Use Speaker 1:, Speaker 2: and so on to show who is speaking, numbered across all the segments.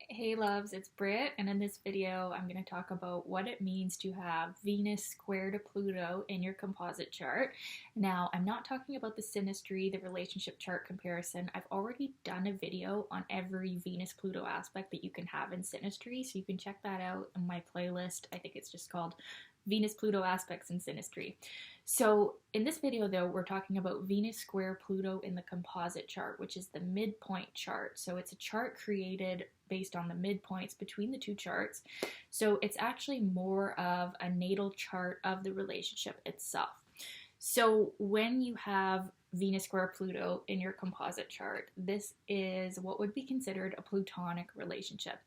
Speaker 1: Hey loves, it's Britt, and in this video I'm going to talk about what it means to have Venus square to Pluto in your composite chart. Now, I'm not talking about the synastry, the relationship chart comparison. I've already done a video on every Venus-Pluto aspect that you can have in synastry, so you can check that out in my playlist. I think it's just called Venus-Pluto aspects in synastry. So in this video though, we're talking about Venus square Pluto in the composite chart, which is the midpoint chart. So it's a chart created based on the midpoints between the two charts. So it's actually more of a natal chart of the relationship itself. So when you have Venus square Pluto in your composite chart, this is what would be considered a Plutonic relationship.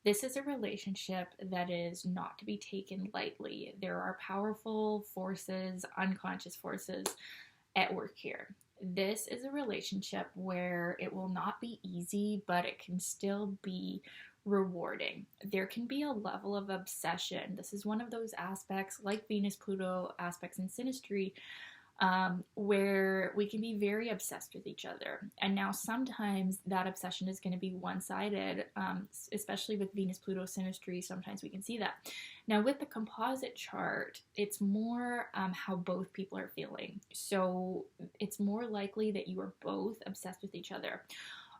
Speaker 1: This is a relationship that is not to be taken lightly. There are powerful forces, unconscious forces at work here. This is a relationship where it will not be easy, but it can still be rewarding. There can be a level of obsession. This is one of those aspects, like Venus Pluto aspects in synastry, where we can be very obsessed with each other. And now sometimes that obsession is going to be one-sided, especially with Venus-Pluto synastry. Sometimes we can see that. Now with the composite chart, it's more how both people are feeling. So it's more likely that you are both obsessed with each other.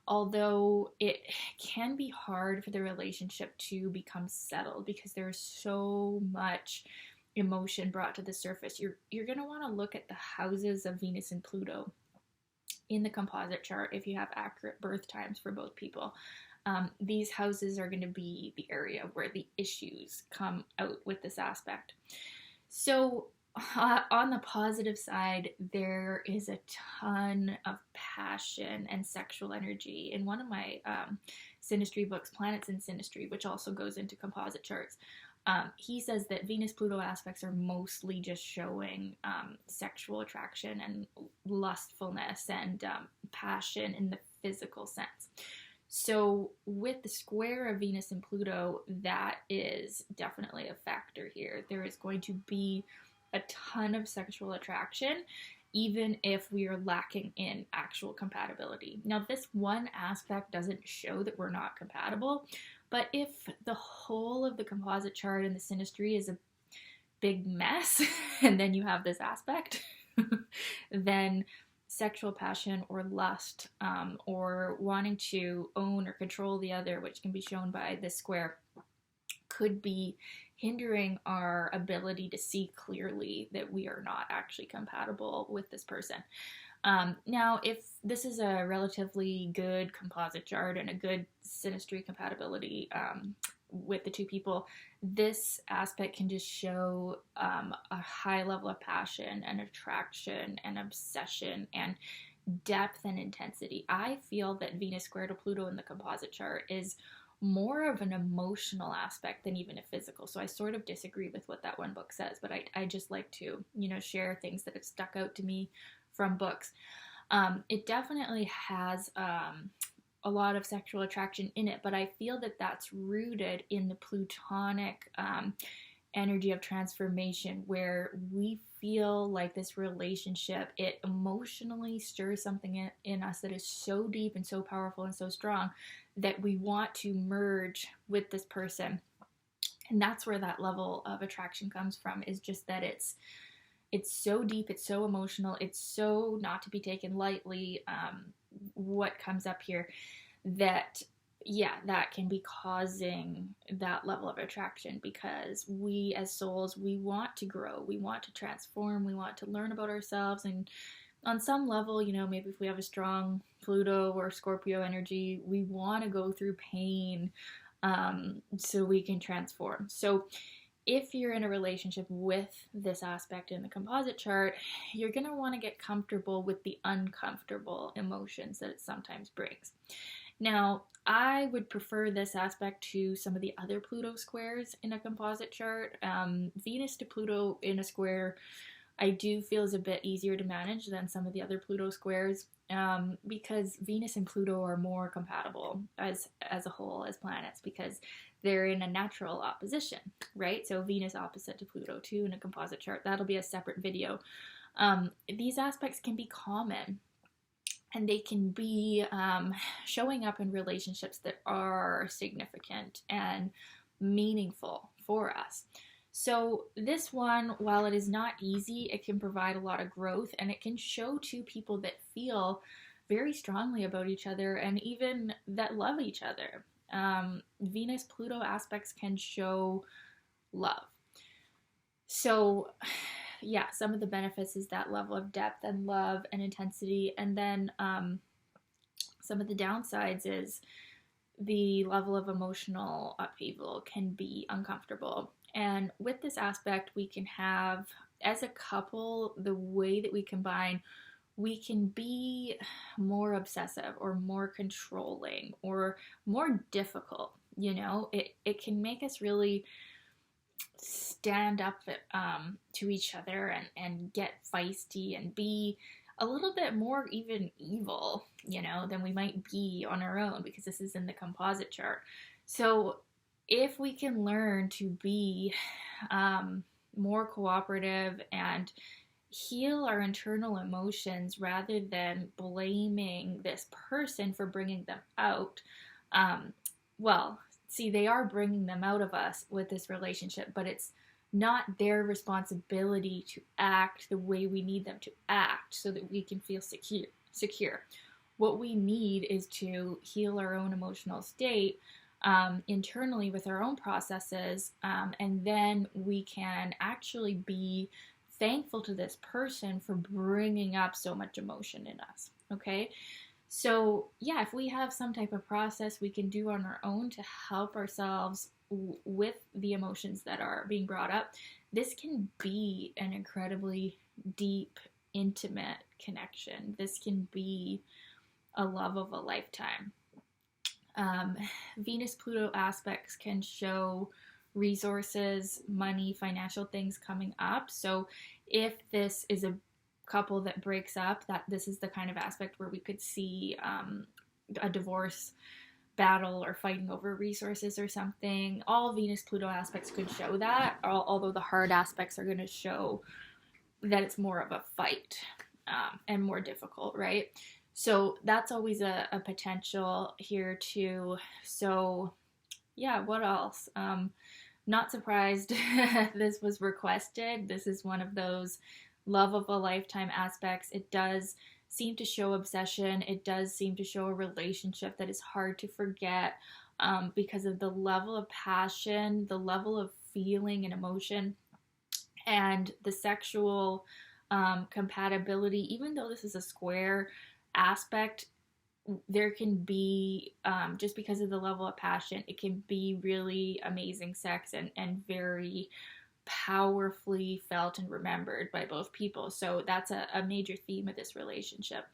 Speaker 1: Although it can be hard for the relationship to become settled because there's so much emotion brought to the surface. You're going to want to look at the houses of Venus and Pluto in the composite chart if you have accurate birth times for both people. These houses are going to be the area where the issues come out with this aspect. So on the positive side, there is a ton of passion and sexual energy. In one of my synastry books, Planets in Synastry, which also goes into composite charts, he says that Venus-Pluto aspects are mostly just showing sexual attraction and lustfulness and passion in the physical sense. So with the square of Venus and Pluto, that is definitely a factor here. There is going to be a ton of sexual attraction, even if we are lacking in actual compatibility. Now, this one aspect doesn't show that we're not compatible, but if the whole of the composite chart and the synastry is a big mess, and then you have this aspect, then sexual passion or lust or wanting to own or control the other, which can be shown by this square, could be hindering our ability to see clearly that we are not actually compatible with this person. Now, if this is a relatively good composite chart and a good synastry compatibility with the two people, this aspect can just show a high level of passion and attraction and obsession and depth and intensity. I feel that Venus square to Pluto in the composite chart is more of an emotional aspect than even a physical. So I sort of disagree with what that one book says, but I just like to, share things that have stuck out to me from books. It definitely has a lot of sexual attraction in it, but I feel that that's rooted in the Plutonic energy of transformation, where we feel like this relationship, it emotionally stirs something in us that is so deep and so powerful and so strong that we want to merge with this person. And that's where that level of attraction comes from, is just that it's so deep, it's so emotional, it's so not to be taken lightly, what comes up here, that that can be causing that level of attraction, because we as souls, we want to grow, we want to transform, we want to learn about ourselves, and on some level, maybe if we have a strong Pluto or Scorpio energy, we want to go through pain so we can transform. So if you're in a relationship with this aspect in the composite chart, you're going to want to get comfortable with the uncomfortable emotions that it sometimes brings. Now, I would prefer this aspect to some of the other Pluto squares in a composite chart. Venus to Pluto in a square, I do feel is a bit easier to manage than some of the other Pluto squares, because Venus and Pluto are more compatible as a whole, as planets, because they're in a natural opposition, right? So Venus opposite to Pluto too in a composite chart. That'll be a separate video. These aspects can be common and they can be showing up in relationships that are significant and meaningful for us. So this one, while it is not easy, it can provide a lot of growth, and it can show two people that feel very strongly about each other and even that love each other. Venus Pluto aspects can show love. So yeah, some of the benefits is that level of depth and love and intensity, and then some of the downsides is the level of emotional upheaval can be uncomfortable. And with this aspect, we can have, as a couple, the way that we combine, we can be more obsessive or more controlling or more difficult. It can make us really stand up to each other and get feisty and be a little bit more even evil, than we might be on our own, because this is in the composite chart. So if we can learn to be more cooperative and heal our internal emotions rather than blaming this person for bringing them out, well, see, they are bringing them out of us with this relationship, but it's not their responsibility to act the way we need them to act so that we can feel secure. What we need is to heal our own emotional state internally with our own processes, and then we can actually be thankful to this person for bringing up so much emotion in us, okay? So yeah, if we have some type of process we can do on our own to help ourselves with the emotions that are being brought up, this can be an incredibly deep, intimate connection. This can be a love of a lifetime. Venus-Pluto aspects can show resources, money, financial things coming up. So if this is a couple that breaks up, that this is the kind of aspect where we could see a divorce battle or fighting over resources or something. All Venus-Pluto aspects could show that, although the hard aspects are going to show that it's more of a fight and more difficult, right? So that's always a potential here too. So yeah, what else? Not surprised this was requested. This is one of those love of a lifetime aspects. It does seem to show obsession. It does seem to show a relationship that is hard to forget because of the level of passion, the level of feeling and emotion, and the sexual compatibility. Even though this is a square aspect, there can be, just because of the level of passion, it can be really amazing sex and very powerfully felt and remembered by both people. So that's a major theme of this relationship.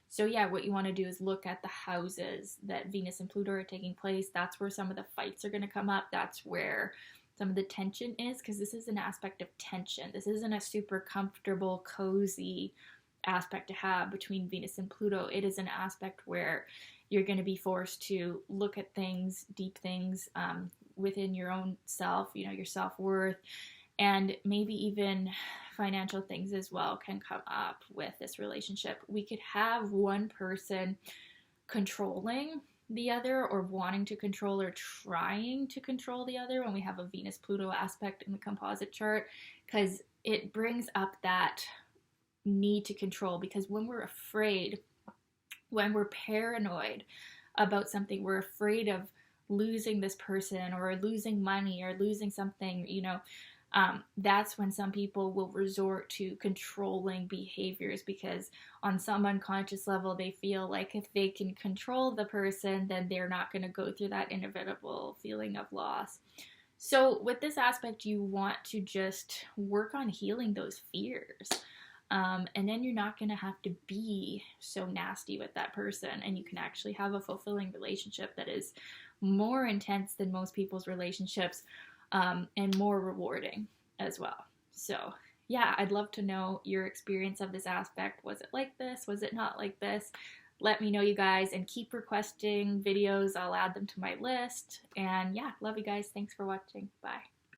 Speaker 1: So yeah, what you want to do is look at the houses that Venus and Pluto are taking place. That's where some of the fights are going to come up. That's where some of the tension is, because this is an aspect of tension. This isn't a super comfortable, cozy aspect to have between Venus and Pluto. It is an aspect where you're going to be forced to look at things, deep things within your own self, your self-worth, and maybe even financial things as well can come up with this relationship. We could have one person controlling the other, or wanting to control or trying to control the other when we have a Venus-Pluto aspect in the composite chart, because it brings up that need to control. Because when we're afraid, when we're paranoid about something, we're afraid of losing this person or losing money or losing something, that's when some people will resort to controlling behaviors, because on some unconscious level they feel like if they can control the person, then they're not going to go through that inevitable feeling of loss. So with this aspect, you want to just work on healing those fears. And then you're not going to have to be so nasty with that person, and you can actually have a fulfilling relationship that is more intense than most people's relationships, and more rewarding as well. So yeah, I'd love to know your experience of this aspect. Was it like this? Was it not like this? Let me know, you guys, and keep requesting videos. I'll add them to my list. And yeah, love you guys. Thanks for watching. Bye.